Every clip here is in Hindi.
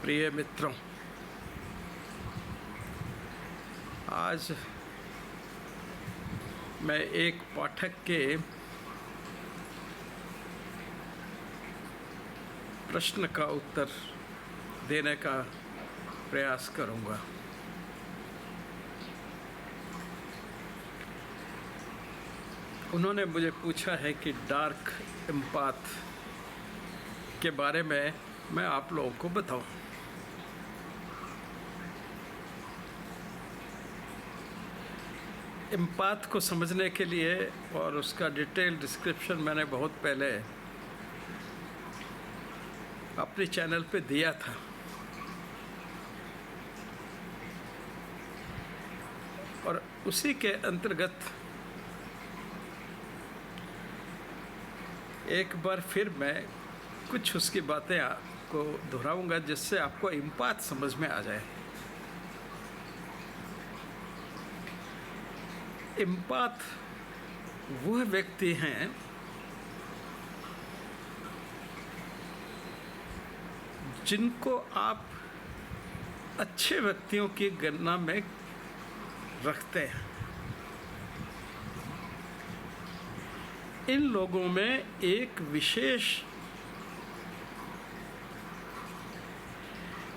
प्रिय मित्रों, आज मैं एक पाठक के प्रश्न का उत्तर देने का प्रयास करूंगा। उन्होंने मुझे पूछा है कि डार्क एम्पाथ के बारे में मैं आप लोगों को बताऊं। एम्पाथ को समझने के लिए और उसका डिटेल डिस्क्रिप्शन मैंने बहुत पहले अपने चैनल पे दिया था। और उसी के अंतर्गत एक बार फिर मैं कुछ उसकी बातें आपको दोहराऊंगा जिससे आपको एम्पाथ समझ में आ जाए। एम्पाथ वह व्यक्ति हैं जिनको आप अच्छे व्यक्तियों की गणना में रखते हैं। इन लोगों में एक विशेष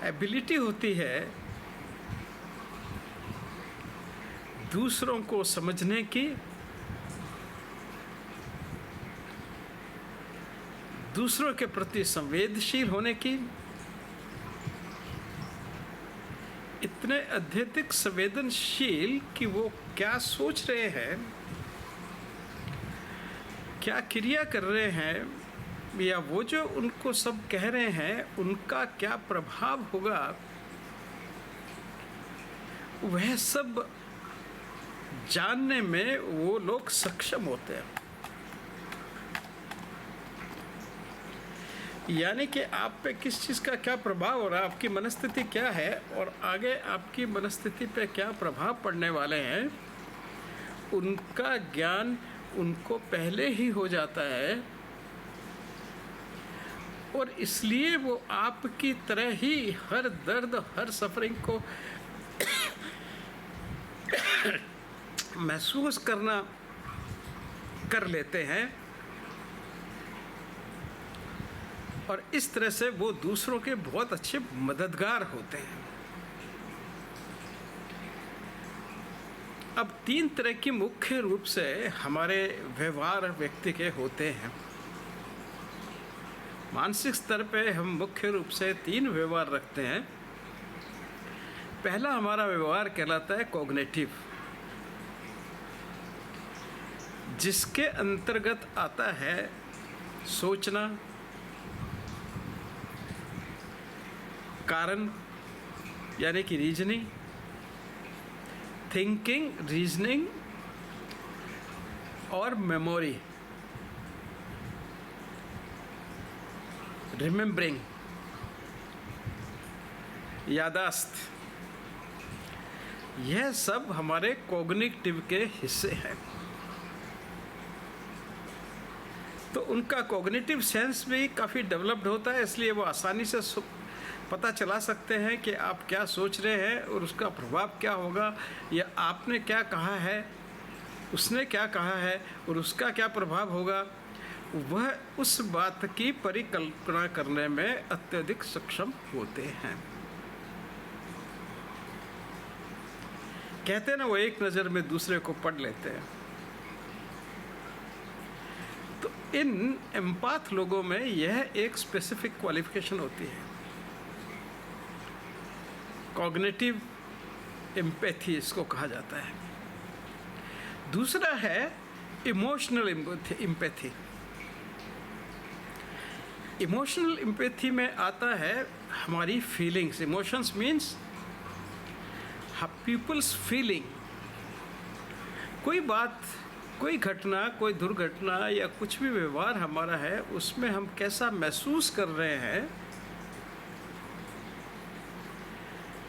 एबिलिटी होती है दूसरों को समझने की, दूसरों के प्रति संवेदनशील होने की। इतने अत्यधिक संवेदनशील कि वो क्या सोच रहे हैं, क्या क्रिया कर रहे हैं, या वो जो उनको सब कह रहे हैं उनका क्या प्रभाव होगा, वह सब जानने में वो लोग सक्षम होते हैं। यानी कि आप पे किस चीज़ का क्या प्रभाव हो रहा है, आपकी मनस्थिति क्या है और आगे आपकी मनस्थिति पे क्या प्रभाव पड़ने वाले हैं, उनका ज्ञान उनको पहले ही हो जाता है। और इसलिए वो आपकी तरह ही हर दर्द, हर सफरिंग को महसूस कर लेते हैं। और इस तरह से वो दूसरों के बहुत अच्छे मददगार होते हैं। अब तीन तरह की मुख्य रूप से हमारे व्यवहार व्यक्ति के होते हैं। मानसिक स्तर पे हम मुख्य रूप से तीन व्यवहार रखते हैं। पहला हमारा व्यवहार कहलाता है कॉग्निटिव, जिसके अंतर्गत आता है सोचना, कारण यानी कि रीजनिंग, थिंकिंग, रीजनिंग और मेमोरी, रिमेम्बरिंग, यादाश्त। यह सब हमारे कॉग्निटिव के हिस्से हैं। तो उनका कॉग्निटिव सेंस भी काफ़ी डेवलप्ड होता है, इसलिए वो आसानी से पता चला सकते हैं कि आप क्या सोच रहे हैं और उसका प्रभाव क्या होगा, या आपने क्या कहा है, उसने क्या कहा है और उसका क्या प्रभाव होगा। वह उस बात की परिकल्पना करने में अत्यधिक सक्षम होते हैं। कहते हैं ना, वो एक नज़र में दूसरे को पढ़ लेते हैं। तो इन एम्पाथ लोगों में यह एक स्पेसिफिक क्वालिफिकेशन होती है। कॉग्निटिव एम्पैथी इसको कहा जाता है। दूसरा है इमोशनल एम्पैथी। इमोशनल एम्पैथी में आता है हमारी feelings. Emotions means peoples feeling. कोई बात, कोई घटना, कोई दुर्घटना या कुछ भी व्यवहार हमारा है, उसमें हम कैसा महसूस कर रहे हैं,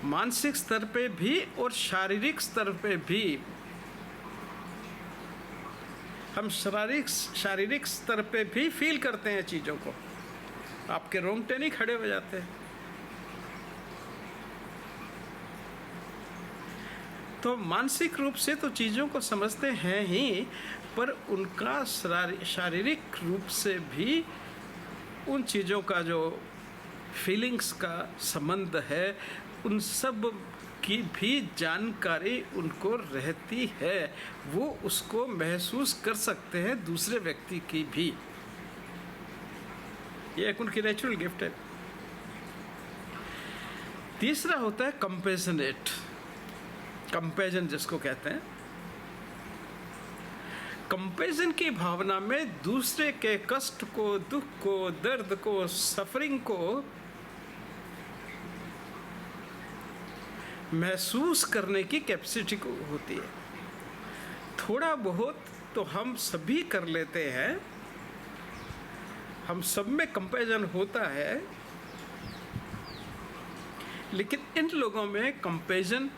मानसिक स्तर पे भी और शारीरिक स्तर पे भी। हम शारीरिक स्तर पे भी फील करते हैं चीज़ों को। आपके रोंगटे नहीं खड़े हो जाते हैं। तो मानसिक रूप से तो चीज़ों को समझते हैं ही, पर उनका शारीरिक रूप से भी उन चीज़ों का जो फीलिंग्स का संबंध है, उन सब की भी जानकारी उनको रहती है। वो उसको महसूस कर सकते हैं दूसरे व्यक्ति की भी। ये एक उनकी नेचुरल गिफ्ट है। तीसरा होता है कंपेशनेट, कंपेशन जिसको कहते हैं। कंपेशन की भावना में दूसरे के कष्ट को, दुख को, दर्द को, सफरिंग को महसूस करने की कैपेसिटी को होती है। थोड़ा बहुत तो हम सभी कर लेते हैं, हम सब में कंपेशन होता है, लेकिन इन लोगों में कंपेशन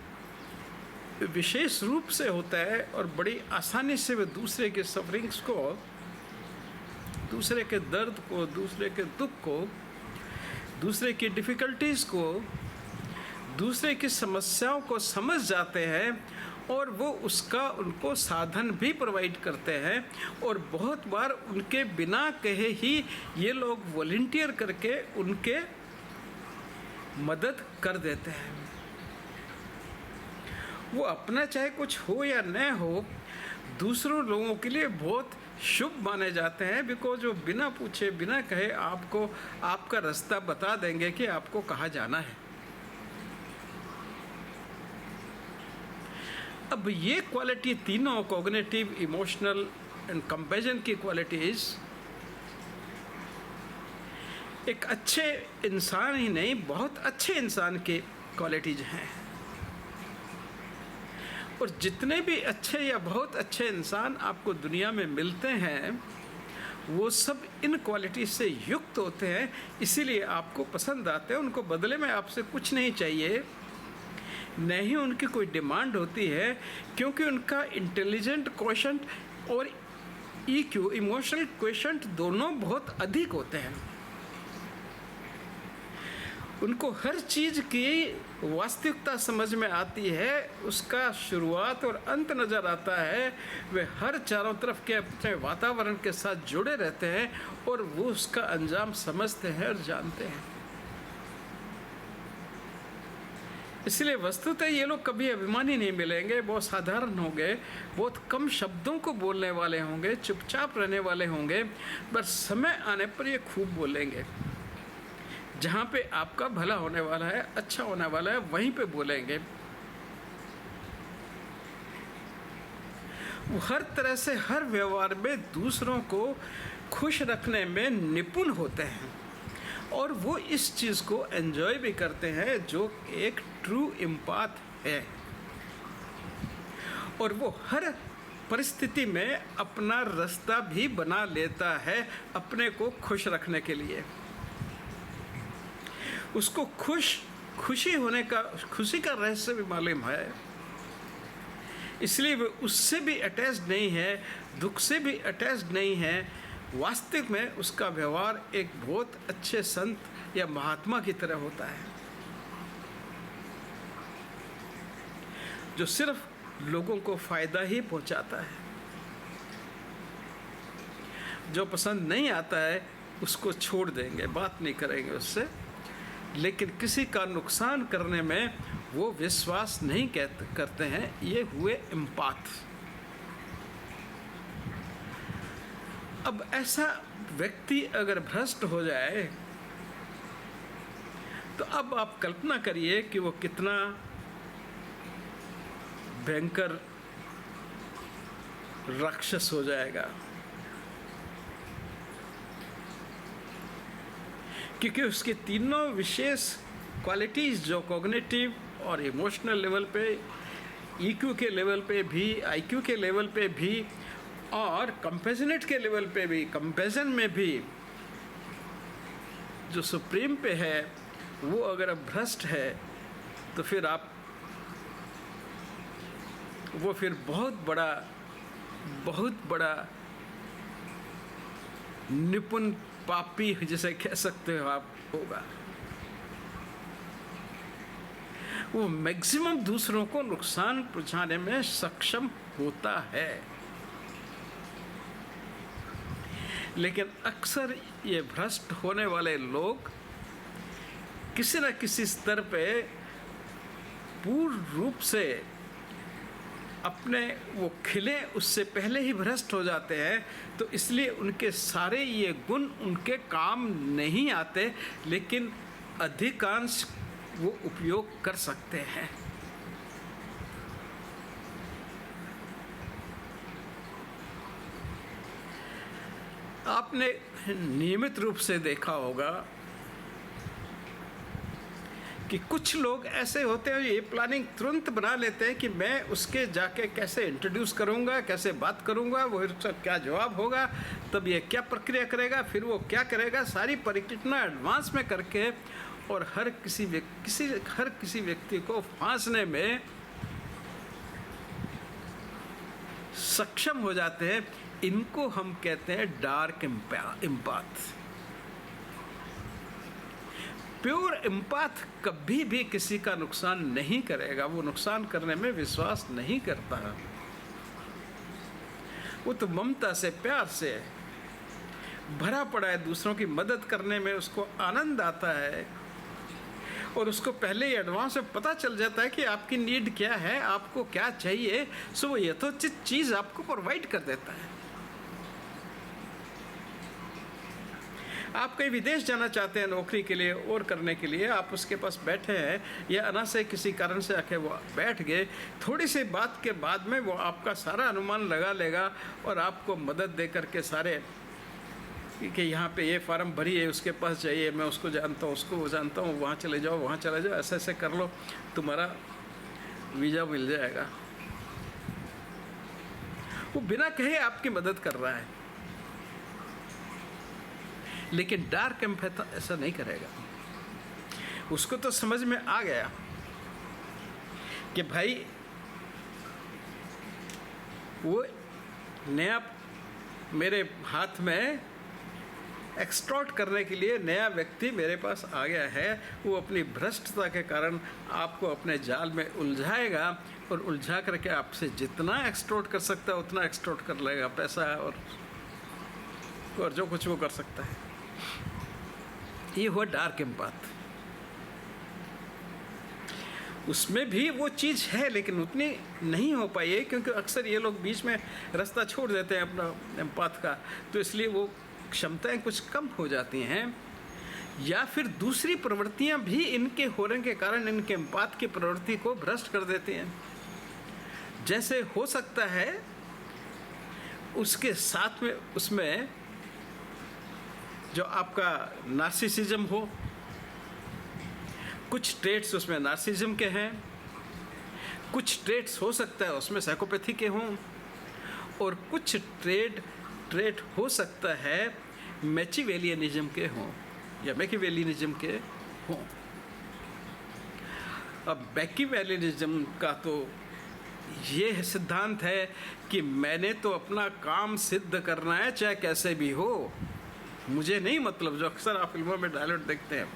विशेष रूप से होता है और बड़ी आसानी से वे दूसरे के सफरिंग्स को, दूसरे के दर्द को, दूसरे के दुख को, दूसरे की डिफ़िकल्टीज़ को, दूसरे की समस्याओं को समझ जाते हैं और वो उसका उनको साधन भी प्रोवाइड करते हैं। और बहुत बार उनके बिना कहे ही ये लोग वॉलंटियर करके उनके मदद कर देते हैं। वो अपना चाहे कुछ हो या न हो, दूसरों लोगों के लिए बहुत शुभ माने जाते हैं, बिकॉज वो बिना पूछे बिना कहे आपको आपका रास्ता बता देंगे कि आपको कहाँ जाना है। अब ये क्वालिटी तीनों, कॉग्निटिव, इमोशनल एंड कंपेशन की क्वालिटीज़ एक अच्छे इंसान ही नहीं, बहुत अच्छे इंसान की क्वालिटीज हैं। और जितने भी अच्छे या बहुत अच्छे इंसान आपको दुनिया में मिलते हैं, वो सब इन क्वालिटी से युक्त होते हैं, इसीलिए आपको पसंद आते हैं। उनको बदले में आपसे कुछ नहीं चाहिए, न ही उनकी कोई डिमांड होती है, क्योंकि उनका इंटेलिजेंट क्वोशंट और EQ, इमोशनल क्वोशंट, दोनों बहुत अधिक होते हैं। उनको हर चीज़ की वास्तविकता समझ में आती है, उसका शुरुआत और अंत नज़र आता है। वे हर चारों तरफ के अपने वातावरण के साथ जुड़े रहते हैं और वो उसका अंजाम समझते हैं और जानते हैं। इसलिए वस्तुतः ये लोग कभी अभिमानी नहीं मिलेंगे, बहुत साधारण होंगे, बहुत कम शब्दों को बोलने वाले होंगे, चुपचाप रहने वाले होंगे, बस समय आने पर ये खूब बोलेंगे। जहाँ पे आपका भला होने वाला है, अच्छा होने वाला है, वहीं पे बोलेंगे। वो हर तरह से हर व्यवहार में दूसरों को खुश रखने में निपुण होते हैं और वो इस चीज़ को एंजॉय भी करते हैं, जो एक ट्रू एम्पैथ है। और वो हर परिस्थिति में अपना रास्ता भी बना लेता है अपने को खुश रखने के लिए। उसको खुशी होने का, खुशी का रहस्य भी मालूम है, इसलिए वो उससे भी अटैच्ड नहीं है, दुख से भी अटैच्ड नहीं है। वास्तविक में उसका व्यवहार एक बहुत अच्छे संत या महात्मा की तरह होता है, जो सिर्फ लोगों को फायदा ही पहुंचाता है। जो पसंद नहीं आता है उसको छोड़ देंगे, बात नहीं करेंगे उससे, लेकिन किसी का नुकसान करने में वो विश्वास नहीं करते हैं। ये हुए एम्पैथ। अब ऐसा व्यक्ति अगर भ्रष्ट हो जाए तो अब आप कल्पना करिए कि वो कितना भयंकर राक्षस हो जाएगा, क्योंकि उसके तीनों विशेष क्वालिटीज़ जो कॉग्निटिव और इमोशनल लेवल पे, EQ के लेवल पे भी, IQ के लेवल पे भी और कंपेशनेट के लेवल पे भी, कंपेशन में भी जो सुप्रीम पे है, वो अगर भ्रष्ट है तो फिर आप, वो फिर बहुत बड़ा निपुण पापी जिसे कह सकते हो आप होगा। वो मैक्सिमम दूसरों को नुकसान पहुंचाने में सक्षम होता है। लेकिन अक्सर ये भ्रष्ट होने वाले लोग किसी न किसी स्तर पे पूर्ण रूप से अपने वो खिले उससे पहले ही भ्रष्ट हो जाते हैं। तो इसलिए उनके सारे ये गुण उनके काम नहीं आते, लेकिन अधिकांश वो उपयोग कर सकते हैं। आपने नियमित रूप से देखा होगा कि कुछ लोग ऐसे होते हैं, ये प्लानिंग तुरंत बना लेते हैं कि मैं उसके जाके कैसे इंट्रोड्यूस करूंगा, कैसे बात करूंगा, वो उसका क्या जवाब होगा, तब ये क्या प्रक्रिया करेगा, फिर वो क्या करेगा, सारी परिकल्पना एडवांस में करके और हर किसी व्यक्ति को फांसने में सक्षम हो जाते हैं। इनको हम कहते हैं डार्क एम्पाथ। प्योर एम्पाथ कभी भी किसी का नुकसान नहीं करेगा, वो नुकसान करने में विश्वास नहीं करता। वो तो ममता से, प्यार से भरा पड़ा है, दूसरों की मदद करने में उसको आनंद आता है और उसको पहले ही एडवांस में पता चल जाता है कि आपकी नीड क्या है, आपको क्या चाहिए, सो वो यथोचित चीज़ आपको प्रोवाइड कर देता है। आप कहीं विदेश जाना चाहते हैं नौकरी के लिए और करने के लिए, आप उसके पास बैठे हैं या अनायास से किसी कारण से आके वो बैठ गए, थोड़ी सी बात के बाद में वो आपका सारा अनुमान लगा लेगा और आपको मदद दे करके सारे कि यहाँ पे ये फार्म भरी है, उसके पास जाइए, मैं उसको जानता हूँ, उसको वो जानता हूँ, वहाँ चले जाओ, वहाँ चले जाओ, ऐसे ऐसे कर लो, तुम्हारा वीज़ा मिल जाएगा। वो बिना कहे आपकी मदद कर रहा है। लेकिन डार्क एम्पैथ ऐसा नहीं करेगा। उसको तो समझ में आ गया कि भाई वो नया मेरे हाथ में एक्सट्रॉक्ट करने के लिए नया व्यक्ति मेरे पास आ गया है, वो अपनी भ्रष्टता के कारण आपको अपने जाल में उलझाएगा और उलझा करके आपसे जितना एक्सट्रॉक्ट कर सकता है उतना एक्सट्रॉक्ट कर लेगा, पैसा और जो कुछ वो कर सकता है। ये हुआ डार्क एम्पाथ। उसमें भी वो चीज़ है लेकिन उतनी नहीं हो पाई है, क्योंकि अक्सर ये लोग बीच में रास्ता छोड़ देते हैं अपना एम्पाथ का, तो इसलिए वो क्षमताएं कुछ कम हो जाती हैं, या फिर दूसरी प्रवृत्तियां भी इनके होने के कारण इनके एम्पाथ की प्रवृत्ति को भ्रष्ट कर देती हैं। जैसे हो सकता है उसके साथ में उसमें जो आपका नार्सिसिज्म हो, कुछ ट्रेट्स उसमें नार्सिसिज्म के हैं, कुछ ट्रेट्स हो सकता है उसमें साइकोपैथी के हों, और कुछ ट्रेट हो सकता है मैचिवेलियनिज्म के हों या मैकिवेलियनिज्म के हों। अब मैकिवेलियनिज्म का तो ये सिद्धांत है कि मैंने तो अपना काम सिद्ध करना है चाहे कैसे भी हो, मुझे नहीं मतलब, जो अक्सर आप फिल्मों में डायलॉग देखते हैं,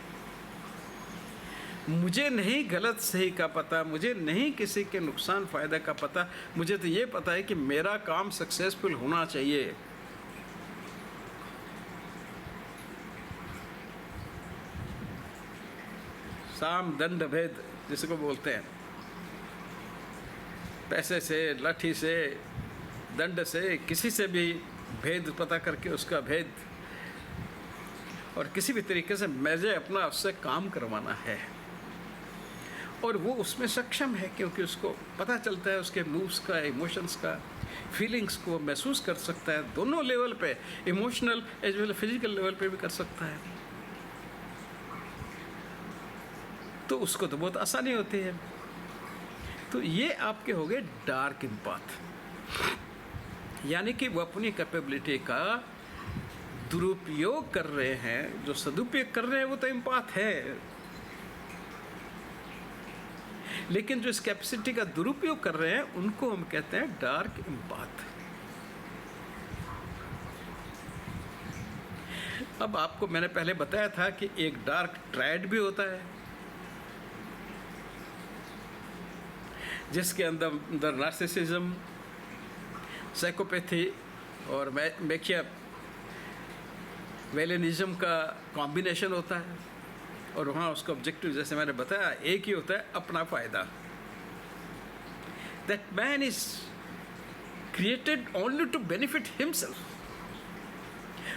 मुझे नहीं गलत सही का पता, मुझे नहीं किसी के नुकसान फ़ायदा का पता, मुझे तो ये पता है कि मेरा काम सक्सेसफुल होना चाहिए। साम दंड भेद जिसको बोलते हैं, पैसे से, लाठी से, दंड से, किसी से भी भेद पता करके उसका भेद और किसी भी तरीके से मुझे अपना उससे काम करवाना है, और वो उसमें सक्षम है क्योंकि उसको पता चलता है उसके मूव्स का, इमोशंस का, फीलिंग्स को महसूस कर सकता है, दोनों लेवल पे, emotional as well physical level पे भी कर सकता है, तो उसको तो बहुत आसानी होती है। तो ये आपके हो गए डार्क एम्पाथ, यानी कि वो अपनी कैपेबिलिटी का दुरुपयोग कर रहे हैं। जो सदुपयोग कर रहे हैं वो तो एम्पाथ है, लेकिन जो इस कैपेसिटी का दुरुपयोग कर रहे हैं उनको हम कहते हैं डार्क एम्पाथ। अब आपको मैंने पहले बताया था कि एक डार्क ट्रायड भी होता है, जिसके अंदर नार्सिसिज्म, साइकोपैथी और मैकियावेलिनिज्म का कॉम्बिनेशन होता है। और वहाँ उसका ऑब्जेक्टिव जैसे मैंने बताया एक ही होता है, अपना फ़ायदा। That man is created only to benefit himself.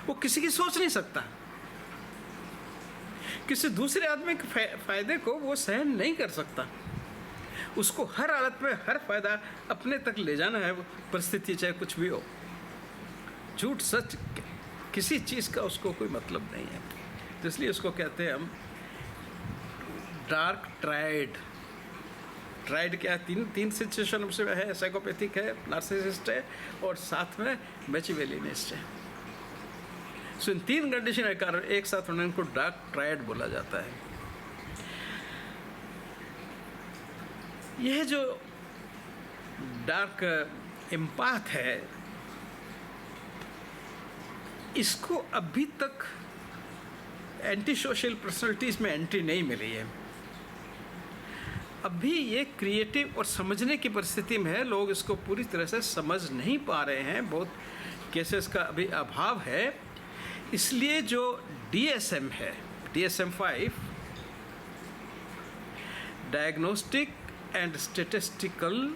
वो किसी की सोच नहीं सकता, किसी दूसरे आदमी के फायदे को वो सहन नहीं कर सकता। उसको हर हालत में हर फायदा अपने तक ले जाना है, परिस्थिति चाहे कुछ भी हो। झूठ सच किसी चीज़ का उसको कोई मतलब नहीं है। तो इसलिए उसको कहते हैं हम डार्क ट्राइड। ट्राइड क्या है? तीन सिचुएशन से है, साइकोपैथिक है, नार्सिसिस्ट है और साथ में मैचिवेलिनिस्ट है। सो इन तीन कंडीशन के कारण एक साथ उनको डार्क ट्राइड बोला जाता है। यह जो डार्क एम्पैथ है, इसको अभी तक एंटी सोशल पर्सनैलिटीज़ में एंट्री नहीं मिली है। अभी ये क्रिएटिव और समझने की परिस्थिति में है, लोग इसको पूरी तरह से समझ नहीं पा रहे हैं, बहुत केसेस का अभी अभाव है। इसलिए जो DSM है, DSM-5, diagnostic and statistical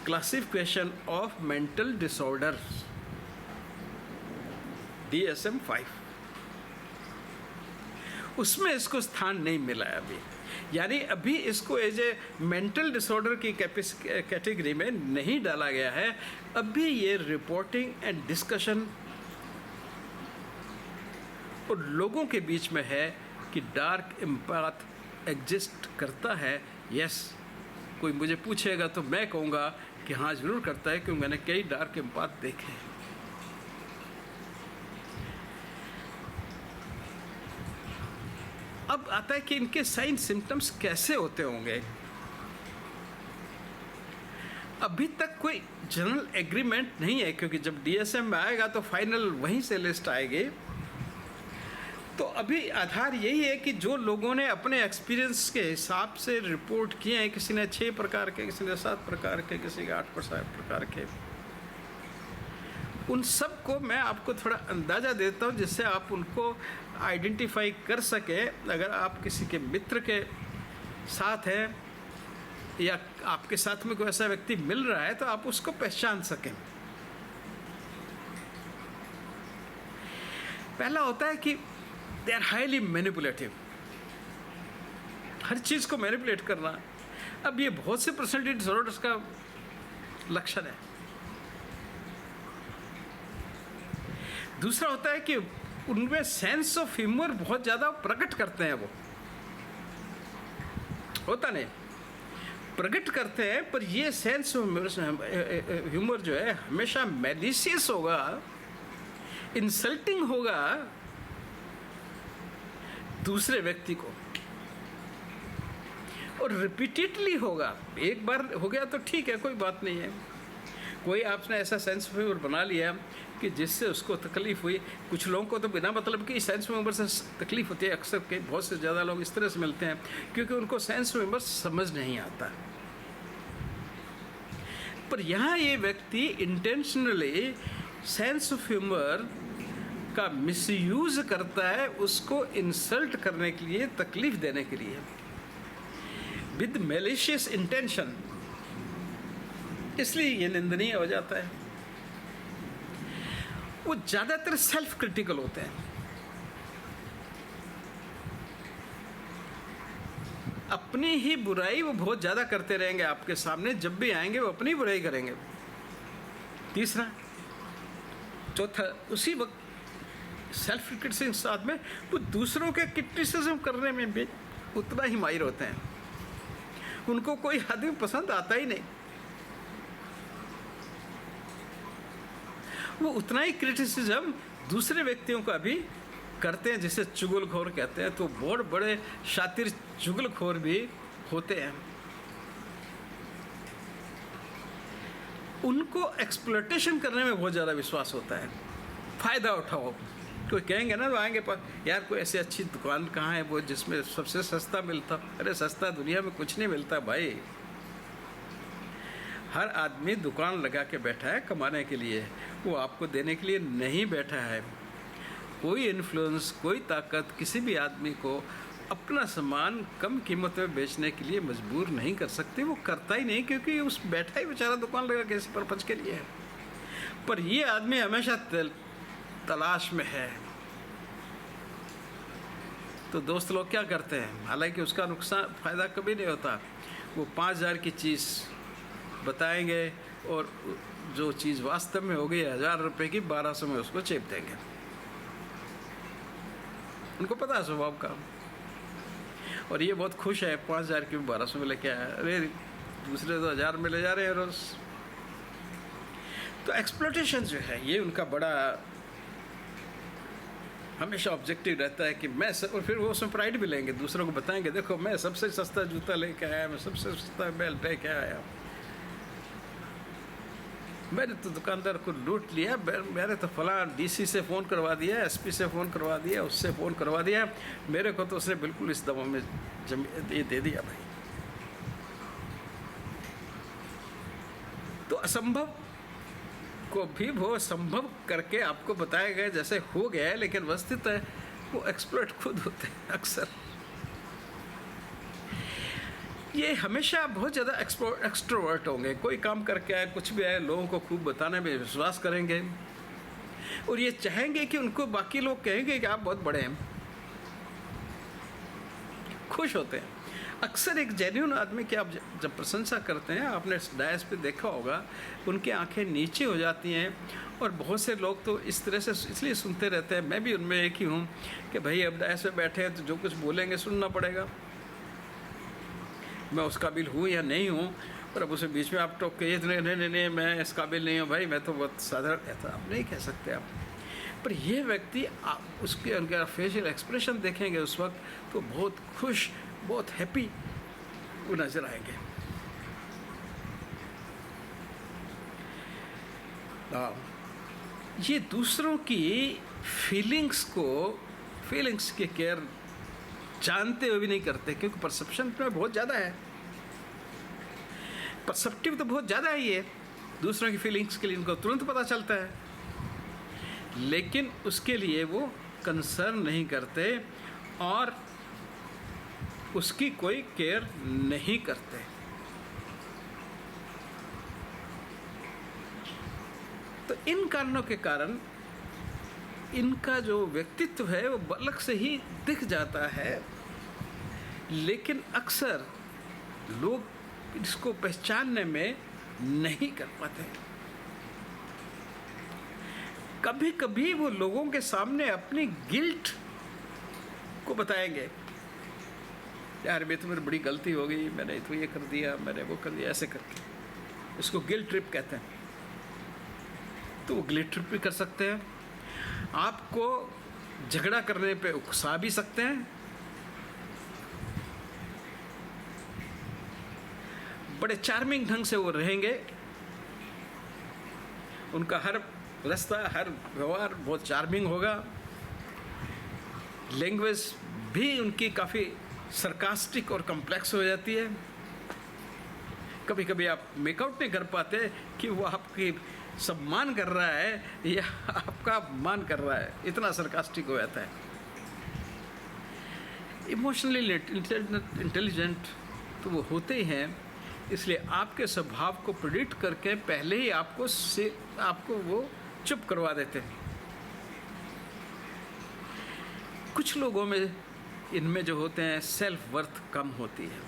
classification of mental disorders, DSM-5, उसमें इसको स्थान नहीं मिला है अभी। यानी अभी इसको एज ए मेंटल डिसऑर्डर की कैटेगरी में नहीं डाला गया है। अभी ये रिपोर्टिंग एंड डिस्कशन और लोगों के बीच में है कि डार्क एम्पैथ एग्जिस्ट करता है। यस, कोई मुझे पूछेगा तो मैं कहूँगा कि हाँ ज़रूर करता है, क्योंकि मैंने कई डार्क एम्पैथ देखे हैं। अब आता है कि इनके साइन सिम्टम्स कैसे होते होंगे। अभी तक कोई जनरल एग्रीमेंट नहीं है, क्योंकि जब DSM में आएगा तो फाइनल वहीं से लिस्ट आएगी। तो अभी आधार यही है कि जो लोगों ने अपने एक्सपीरियंस के हिसाब से रिपोर्ट किए हैं, किसी ने 6 प्रकार के, किसी ने 7 प्रकार के, किसी के 8 प्रकार के, उन सब को मैं आपको थोड़ा अंदाज़ा देता हूँ जिससे आप उनको आइडेंटिफाई कर सके। अगर आप किसी के मित्र के साथ हैं या आपके साथ में कोई ऐसा व्यक्ति मिल रहा है तो आप उसको पहचान सकें। पहला होता है कि दे आर हाईली मैनिपुलेटिव, हर चीज़ को मैनिपुलेट करना। अब ये बहुत से पर्सनैलिटी डिसऑर्डर्स का लक्षण है। दूसरा होता है कि उनमें सेंस ऑफ ह्यूमर बहुत ज़्यादा प्रकट करते हैं। वो होता नहीं, प्रकट करते हैं, पर ये सेंस ऑफ ह्यूमर जो है हमेशा मैलिशियस होगा, इंसल्टिंग होगा दूसरे व्यक्ति को, और रिपीटेडली होगा। एक बार हो गया तो ठीक है, कोई बात नहीं है। कोई आपने ऐसा सेंस ऑफ ह्यूमर बना लिया कि जिससे उसको तकलीफ हुई। कुछ लोगों को तो बिना मतलब कि सेंस ऑफ ह्यूमर से तकलीफ होती है। अक्सर के बहुत से ज़्यादा लोग इस तरह से मिलते हैं क्योंकि उनको सेंस ऑफ ह्यूमर समझ नहीं आता। पर यहाँ ये व्यक्ति इंटेंशनली सेंस ऑफ ह्यूमर का मिसयूज करता है, उसको इंसल्ट करने के लिए, तकलीफ देने के लिए, विद मैलिशियस इंटेंशन। इसलिए ये निंदनीय हो जाता है। वो ज़्यादातर सेल्फ क्रिटिकल होते हैं, अपनी ही बुराई वो बहुत ज़्यादा करते रहेंगे आपके सामने। जब भी आएंगे वो अपनी बुराई करेंगे। तीसरा, चौथा, उसी वक्त सेल्फ क्रिटिसिज्म साथ में वो दूसरों के क्रिटिसिज्म करने में भी उतना ही माहिर होते हैं। उनको कोई आदमी पसंद आता ही नहीं, वो उतना ही क्रिटिसिज्म दूसरे व्यक्तियों का भी करते हैं, जिसे चुगलखोर कहते हैं। तो बहुत बड़े शातिर चुगलखोर भी होते हैं। उनको एक्सप्लॉयटेशन करने में बहुत ज़्यादा विश्वास होता है। फ़ायदा उठाओ। कोई कहेंगे ना तो आएंगे पर यार कोई ऐसी अच्छी दुकान कहाँ है वो जिसमें सबसे सस्ता मिलता। अरे सस्ता दुनिया में कुछ नहीं मिलता भाई, हर आदमी दुकान लगा के बैठा है कमाने के लिए, वो आपको देने के लिए नहीं बैठा है। कोई इन्फ्लुएंस, कोई ताकत किसी भी आदमी को अपना सामान कम कीमत में बेचने के लिए मजबूर नहीं कर सकती। वो करता ही नहीं, क्योंकि उस बैठा ही बेचारा दुकान लगा के इस पर्पज के लिए है। पर ये आदमी हमेशा तलाश में है। तो दोस्त लोग क्या करते हैं, हालांकि उसका नुकसान फ़ायदा कभी नहीं होता। वो 5,000 की चीज़ बताएंगे और जो चीज़ वास्तव में होगी 1,000 रुपये की, 1200 में उसको चेप देंगे। उनको पता है स्वभाव का। और ये बहुत खुश है 5,000 की 1200 में लेके आया, अरे दूसरे तो 1,000 में ले जा रहे हैं रोज़। तो एक्सप्लॉयटेशन जो है ये उनका बड़ा हमेशा ऑब्जेक्टिव रहता है कि मैं और फिर वो उसमें प्राइड भी लेंगे, दूसरों को बताएंगे देखो मैं सबसे सस्ता जूता लेके आया, मैं सबसे सस्ता बेल्ट लेके आया, मैंने तो दुकानदार को लूट लिया, मैंने तो फलां डीसी से फ़ोन करवा दिया, एसपी से फ़ोन करवा दिया, उससे फ़ोन करवा दिया, मेरे को तो उसने बिल्कुल इस दवा में ये दे दिया भाई। तो असंभव को भी वो संभव करके आपको बताया गया जैसे हो गया है, लेकिन वस्तुतः है वो एक्सप्लोइट खुद होते हैं अक्सर। ये हमेशा बहुत ज़्यादा एक्सट्रोवर्ट होंगे, कोई काम करके आए, कुछ भी आए, लोगों को खूब बताने में विश्वास करेंगे और ये चाहेंगे कि उनको बाकी लोग कहेंगे कि आप बहुत बड़े हैं, खुश होते हैं। अक्सर एक जेन्युइन आदमी की आप जब प्रशंसा करते हैं, आपने डायस पे देखा होगा, उनकी आंखें नीचे हो जाती हैं। और बहुत से लोग तो इस तरह से इसलिए सुनते रहते हैं, मैं भी उनमें एक ही हूँ, कि भाई अब डायस पे बैठे हैं तो जो कुछ बोलेंगे सुनना पड़ेगा, मैं उस काबिल हूँ या नहीं हूँ। पर अब उसे बीच में आप टोक के नहीं मैं इस काबिल नहीं हूँ भाई, मैं तो बहुत साधारण, ऐसा आप नहीं कह सकते आप। पर यह व्यक्ति आप उसके उनका फेशियल एक्सप्रेशन देखेंगे उस वक्त तो बहुत खुश, बहुत हैप्पी वो नजर आएंगे। ये दूसरों की फीलिंग्स की केयर जानते हुए भी नहीं करते, क्योंकि परसेप्शन में बहुत ज़्यादा है, परसेप्टिव तो बहुत ज़्यादा है ये, दूसरों की फीलिंग्स के लिए इनको तुरंत पता चलता है, लेकिन उसके लिए वो कंसर्न नहीं करते और उसकी कोई केयर नहीं करते। तो इन कारणों के कारण इनका जो व्यक्तित्व है वो बलक से ही दिख जाता है, लेकिन अक्सर लोग इसको पहचानने में नहीं कर पाते। कभी कभी वो लोगों के सामने अपनी गिल्ट को बताएंगे, यार ये तो मेरी बड़ी गलती हो गई, मैंने तो ये कर दिया, मैंने वो कर दिया, ऐसे करके इसको गिल्ट ट्रिप कहते हैं। तो वो गिल्ट ट्रिप भी कर सकते हैं, आपको झगड़ा करने पे उकसा भी सकते हैं, बड़े चार्मिंग ढंग से वो रहेंगे, उनका हर रास्ता, हर व्यवहार बहुत चार्मिंग होगा, लैंग्वेज भी उनकी काफ़ी सरकास्टिक और कॉम्प्लेक्स हो जाती है। कभी कभी आप मेकआउट नहीं कर पाते कि वो आपकी सम्मान कर रहा है या आपका अपमान कर रहा है, इतना सरकास्टिक हो जाता है। इमोशनली इंटेलिजेंट तो वो होते ही हैं, इसलिए आपके स्वभाव को प्रेडिक्ट करके पहले ही आपको वो चुप करवा देते हैं। कुछ लोगों में इनमें जो होते हैं सेल्फ वर्थ कम होती है,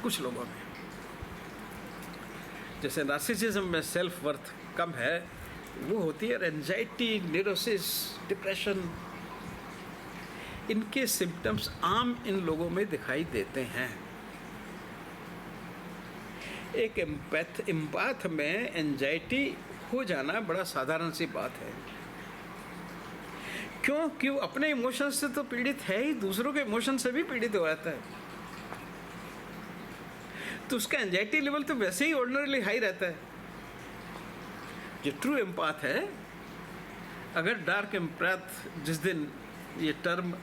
कुछ लोगों में, जैसे नार्सिसिज्म में सेल्फ वर्थ कम है, वो होती है एंजाइटी, न्यूरोसिस, डिप्रेशन। इनके सिम्टम्स आम इन लोगों में दिखाई देते हैं। एक एम्पैथ में एंजाइटी हो जाना बड़ा साधारण सी बात है, क्योंकि वो अपने इमोशन से तो पीड़ित है ही, दूसरों के इमोशन से भी पीड़ित हो जाता है, तो उसका एंजाइटी लेवल तो वैसे ही ऑर्डिनरीली हाई रहता है। जो ट्रू एम्पैथ है, अगर डार्क एम्पैथ जिस दिन ये टर्म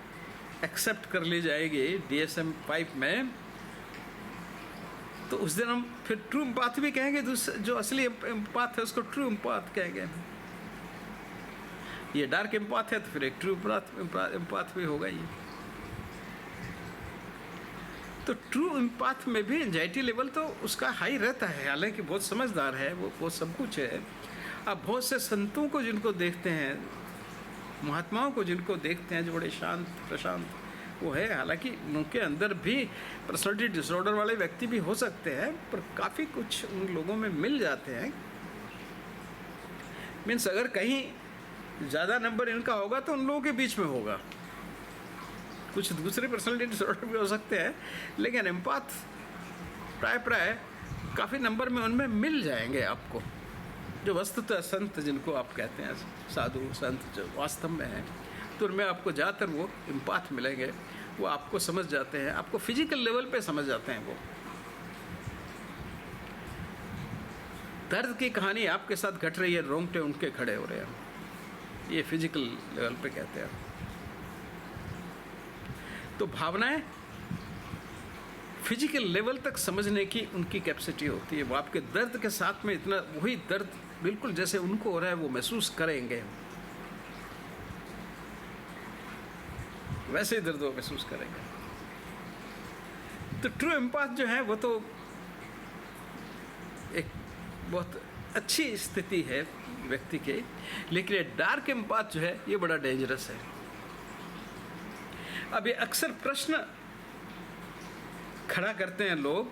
एक्सेप्ट कर ली जाएगी DSM-5 में, तो उस दिन हम फिर ट्रू एम्पाथ भी कहेंगे, जो असली एम्पाथ है उसको ट्रू एम्पाथ कहेंगे। ये डार्क एम्पाथ है तो फिर एक ट्रू एम्पाथ भी होगा ये। तो ट्रू एम्पाथ में भी एंजाइटी लेवल तो उसका हाई रहता है, हालांकि बहुत समझदार है वो सब कुछ है। आप बहुत से संतों को जिनको देखते हैं, महात्माओं को जिनको देखते हैं जो बड़े शांत प्रशांत वो है, हालांकि उनके अंदर भी पर्सनालिटी डिसऑर्डर वाले व्यक्ति भी हो सकते हैं, पर काफ़ी कुछ उन लोगों में मिल जाते हैं। मीन्स अगर कहीं ज़्यादा नंबर इनका होगा तो उन लोगों के बीच में होगा। कुछ दूसरे पर्सनालिटी डिसऑर्डर भी हो सकते हैं, लेकिन एम्पाथ प्राय काफ़ी नंबर में उनमें मिल जाएंगे आपको, जो वस्तुतः संत जिनको आप कहते हैं, साधु संत जो वास्तव में हैं, तो उनमें आपको ज़्यादातर वो एम्पाथ मिलेंगे। वो आपको समझ जाते हैं, आपको फिजिकल लेवल पे समझ जाते हैं। वो दर्द की कहानी आपके साथ घट रही है, रोंगटे उनके खड़े हो रहे हैं, ये फिजिकल लेवल पे कहते हैं। तो भावनाएं फिजिकल लेवल तक समझने की उनकी कैपेसिटी होती है। वो आपके दर्द के साथ में इतना वही दर्द बिल्कुल जैसे उनको हो रहा है वो महसूस करेंगे, वैसे ही दर्द वो महसूस करेंगे। तो ट्रू एम्पाथ जो है वो तो एक बहुत अच्छी स्थिति है व्यक्ति के, लेकिन ये डार्क एम्पाथ जो है ये बड़ा डेंजरस है। अब ये अक्सर प्रश्न खड़ा करते हैं लोग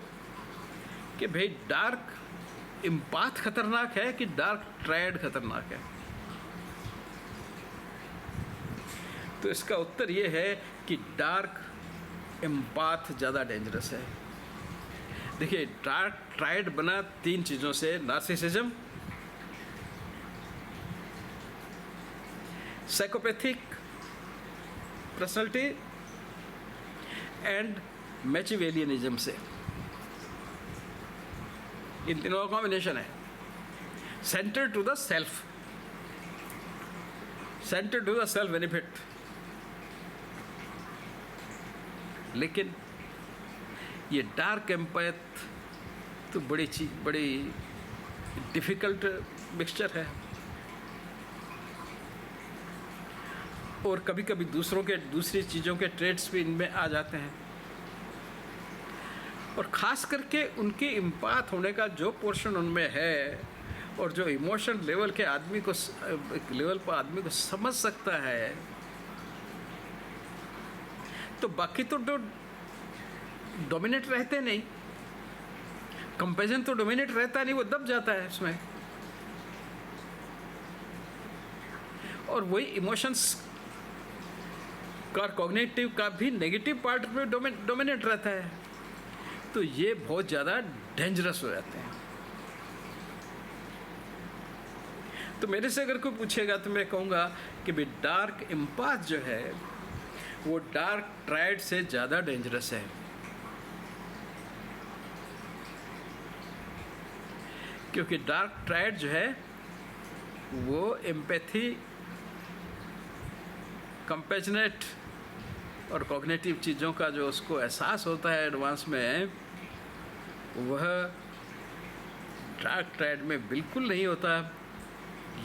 कि भाई डार्क एम्पाथ खतरनाक है कि डार्क ट्रायड खतरनाक है। तो इसका उत्तर ये है कि डार्क एम्पाथ ज़्यादा डेंजरस है। देखिए, डार्क ट्रायड बना 3 चीज़ों से, narcissism, psychopathic personality and machiavellianism से। इन तीनों का कॉम्बिनेशन है। Centre to the self, centre to the self benefit. लेकिन ये डार्क एम्पैथ तो बड़ी डिफ़िकल्ट मिक्सचर है, और कभी कभी दूसरी चीज़ों के ट्रेड्स भी इनमें आ जाते हैं। और ख़ास करके उनके एम्पैथ होने का जो पोर्शन उनमें है और जो इमोशन लेवल के आदमी को लेवल पर आदमी को समझ सकता है, तो बाकी तो डोमिनेट रहते नहीं, कंपैरिजन तो डोमिनेट रहता नहीं, वो दब जाता है इसमें। और वही इमोशंस का कॉग्निटिव का भी नेगेटिव पार्ट में डोमिनेट रहता है, तो ये बहुत ज़्यादा डेंजरस हो जाते हैं। तो मेरे से अगर कोई पूछेगा तो मैं कहूँगा कि भाई डार्क एम्पाथ जो है वो डार्क ट्रायड से ज़्यादा डेंजरस है। क्योंकि डार्क ट्रायड जो है वो एम्पैथी, कंपैशनेट और कॉग्निटिव चीज़ों का जो उसको एहसास होता है एडवांस में, वह डार्क ट्रायड में बिल्कुल नहीं होता।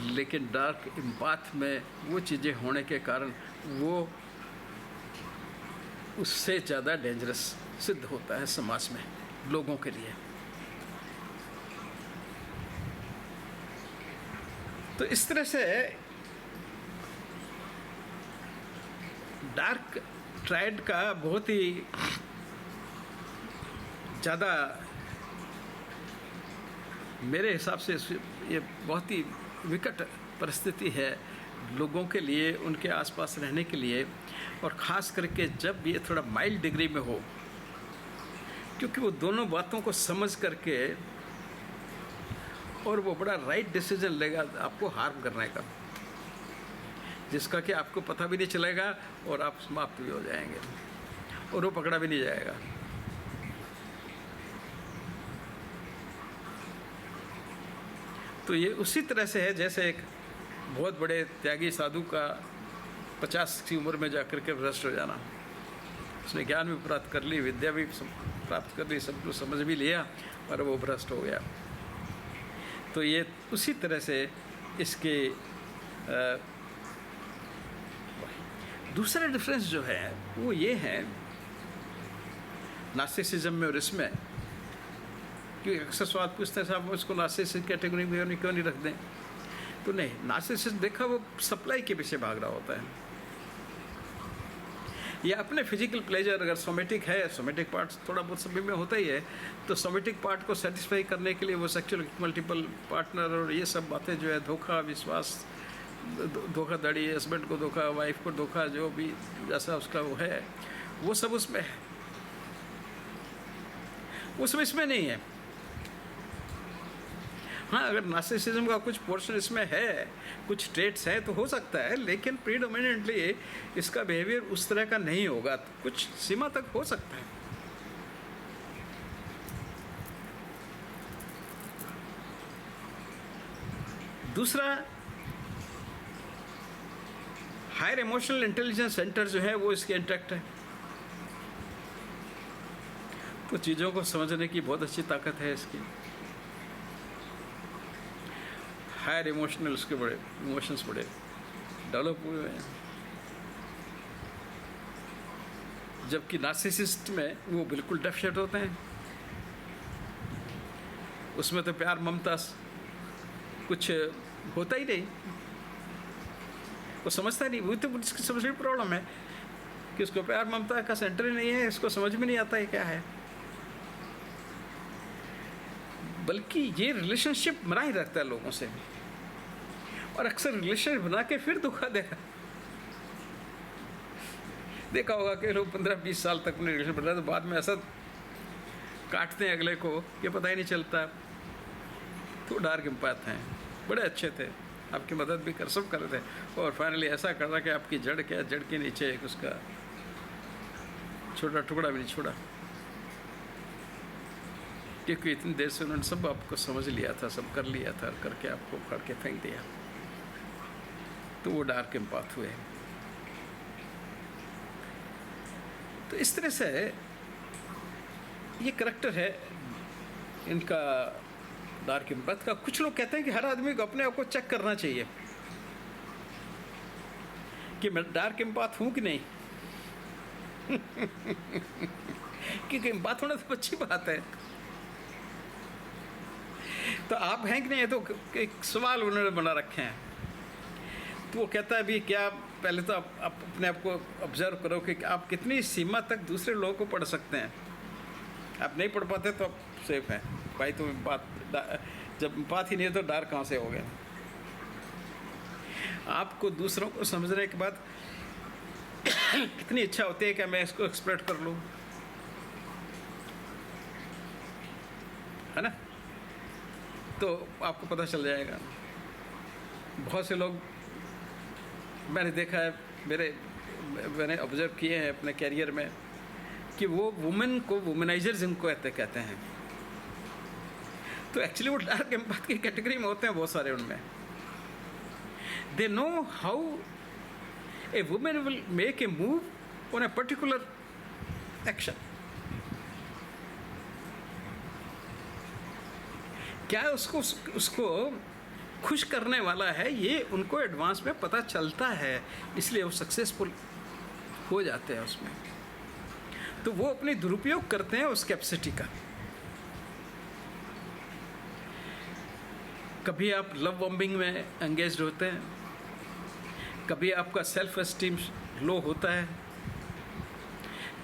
लेकिन डार्क एम्पाथ में वो चीज़ें होने के कारण वो उससे ज़्यादा डेंजरस सिद्ध होता है समाज में लोगों के लिए। तो इस तरह से डार्क ट्रायड का बहुत ही ज़्यादा मेरे हिसाब से ये बहुत ही विकट परिस्थिति है लोगों के लिए, उनके आसपास रहने के लिए, और ख़ास करके जब ये थोड़ा माइल्ड डिग्री में हो, क्योंकि वो दोनों बातों को समझ करके और वो बड़ा राइट डिसीजन लेगा आपको हार्म करने का, जिसका कि आपको पता भी नहीं चलेगा और आप समाप्त भी हो जाएंगे और वो पकड़ा भी नहीं जाएगा। तो ये उसी तरह से है जैसे एक बहुत बड़े त्यागी साधु का 50 की उम्र में जाकर के भ्रष्ट हो जाना। उसने ज्ञान भी प्राप्त कर ली, विद्या भी प्राप्त कर ली, सब कुछ समझ भी लिया, पर वो भ्रष्ट हो गया। तो ये उसी तरह से इसके दूसरा डिफरेंस जो है वो ये है नार्सिसिज्म में और इसमें, क्योंकि अक्सर सवाल पूछते हैं साहब इसको नार्सिसिस्ट कैटेगरी में क्यों नहीं रख दें। तो नहीं, नार्सिसिस्ट देखा वो सप्लाई के पीछे भाग रहा होता है, या अपने फिजिकल प्लेजर, अगर सोमेटिक है, सोमेटिक पार्ट थोड़ा बहुत सभी में होता ही है, तो सोमेटिक पार्ट को सेटिस्फाई करने के लिए वो सेक्सुअल मल्टीपल पार्टनर और ये सब बातें जो है, धोखा, विश्वास, धोखाधड़ी, हस्बैंड को धोखा, वाइफ को धोखा, जो भी जैसा उसका वो है, वो सब उसमें है, वो सब इसमें नहीं है। हाँ, अगर नार्सिसिज्म का कुछ पोर्शन इसमें है, कुछ ट्रेट्स हैं तो हो सकता है, लेकिन प्रीडोमिनेंटली इसका बिहेवियर उस तरह का नहीं होगा, तो कुछ सीमा तक हो सकता है। दूसरा, हायर इमोशनल इंटेलिजेंस सेंटर जो है वो इसके इंटैक्ट है, तो चीज़ों को समझने की बहुत अच्छी ताकत है इसकी। हायर इमोशनल, उसके बड़े इमोशंस बड़े डेवलप हुए हैं, जबकि नार्सिसिस्ट में वो बिल्कुल डेफिशिएंट होते हैं, उसमें तो प्यार ममता कुछ होता ही नहीं, वो समझता नहीं, वो तो उसकी सबसे बड़ी प्रॉब्लम है कि उसको प्यार ममता का सेंटर ही नहीं है, इसको समझ में नहीं आता है क्या है, बल्कि ये रिलेशनशिप बना ही रखता है लोगों से, और अक्सर रिलेशनशिप बना के फिर धोखा देगा। देखा होगा कि लोग 15-20 साल तक अपने रिलेशन बना, तो बाद में ऐसा काटते हैं अगले को कि पता ही नहीं चलता। तो डार्क एम्पैथ हैं, बड़े अच्छे थे, आपकी मदद भी कर सब कर रहे थे, और फाइनली ऐसा कर रहा कि आपकी जड़ क्या, जड़ के नीचे एक उसका छोटा टुकड़ा भी नहीं छोड़ा, क्योंकि इतनी देर से उन्होंने सब आपको समझ लिया था, सब कर लिया था, करके आपको उखाड़ के फेंक दिया। तो वो डार्क एम्पैथ हुए। तो इस तरह से ये करैक्टर है इनका, डार्क एम्पैथ का। कुछ लोग कहते हैं कि हर आदमी को अपने आप को चेक करना चाहिए कि मैं डार्क एम्पैथ हूं कि नहीं। क्योंकि एम्पैथ होना तो अच्छी बात है, तो आप हैं कि नहीं, तो एक सवाल उन्होंने बना रखे हैं। तो वो कहता है भी क्या, पहले तो आप अपने आप को ऑब्जर्व करो कि आप कितनी सीमा तक दूसरे लोगों को पढ़ सकते हैं। आप नहीं पढ़ पाते तो आप सेफ हैं भाई, तो बात जब बात ही नहीं है तो डार कहाँ से हो गया। आपको दूसरों को समझने के बाद कितनी इच्छा होती है कि मैं इसको एक्सप्लोर कर लूँ, है ना, तो आपको पता चल जाएगा। बहुत से लोग मैंने देखा है, मैंने ऑब्जर्व किए हैं अपने कैरियर में कि वो वुमेन को वुमेनाइजर जिनको कहते हैं, तो एक्चुअली वो डार्क एम्पैथ की कैटेगरी में होते हैं बहुत सारे। उनमें they know how a women will make a move on a particular action. क्या उसको खुश करने वाला है, ये उनको एडवांस में पता चलता है, इसलिए वो सक्सेसफुल हो जाते हैं उसमें। तो वो अपनी दुरुपयोग करते हैं उस कैपेसिटी का। कभी आप लव बॉम्बिंग में एंगेज होते हैं, कभी आपका सेल्फ एस्टीम लो होता है,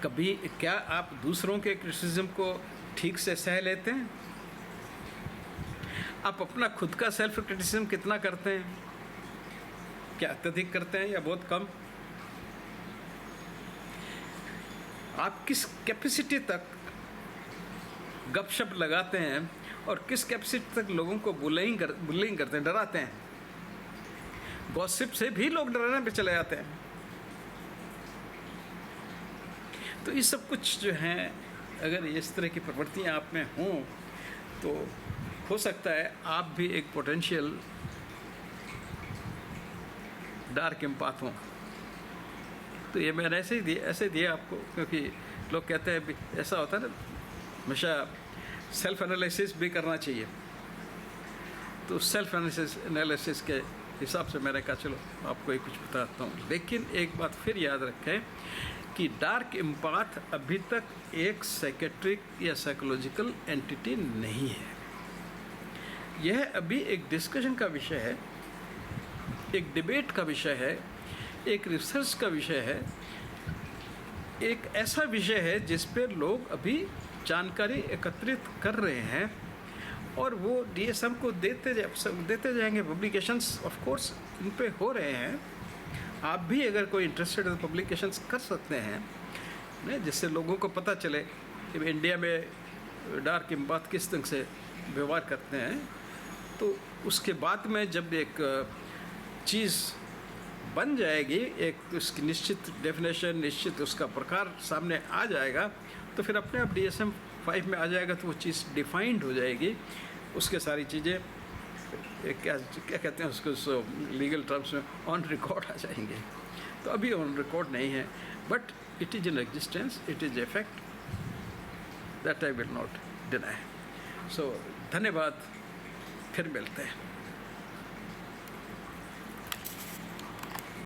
कभी क्या आप दूसरों के क्रिटिसिज्म को ठीक से सह लेते हैं, आप अपना खुद का सेल्फ क्रिटिसिज्म कितना करते हैं, क्या अत्यधिक करते हैं या बहुत कम, आप किस कैपेसिटी तक गपशप लगाते हैं और किस कैपेसिटी तक लोगों को बुलिंग करते हैं, डराते हैं। गॉसिप से भी लोग डराने पे चले जाते हैं। तो ये सब कुछ जो हैं, अगर इस तरह की प्रवृत्तियां आप में हों तो हो सकता है आप भी एक पोटेंशियल डार्क एम्पैथ हों। तो ये मैंने ऐसे दिया आपको, क्योंकि लोग कहते हैं ऐसा होता है ना, हमेशा सेल्फ एनालिसिस भी करना चाहिए। तो सेल्फ एनालिसिस के हिसाब से मैंने कहा चलो आपको एक कुछ बताता हूँ। लेकिन एक बात फिर याद रखें कि डार्क एम्पाथ अभी तक एक साइकेट्रिक या साइकोलॉजिकल एंटिटी नहीं है। यह अभी एक डिस्कशन का विषय है, एक डिबेट का विषय है, एक रिसर्च का विषय है, एक ऐसा विषय है जिस पे लोग अभी जानकारी एकत्रित कर रहे हैं और वो DSM को देते जाएंगे। पब्लिकेशंस ऑफ कोर्स इन पे हो रहे हैं। आप भी अगर कोई इंटरेस्टेड है तो पब्लिकेशंस कर सकते हैं नहीं, जिससे लोगों को पता चले कि इंडिया में डार्क एम्पाथ किस ढंग से व्यवहार करते हैं। तो उसके बाद में जब एक चीज़ बन जाएगी, एक उसकी निश्चित डेफिनेशन, निश्चित उसका प्रकार सामने आ जाएगा, तो फिर अपने आप DSM 5 में आ जाएगा, तो वो चीज़ डिफाइंड हो जाएगी। उसके सारी चीज़ें क्या कहते हैं उसको लीगल टर्म्स में ऑन रिकॉर्ड आ जाएंगे। तो अभी ऑन रिकॉर्ड नहीं है, but it is in existence, it is a fact that I will not deny. So धन्यवाद, फिर मिलते हैं।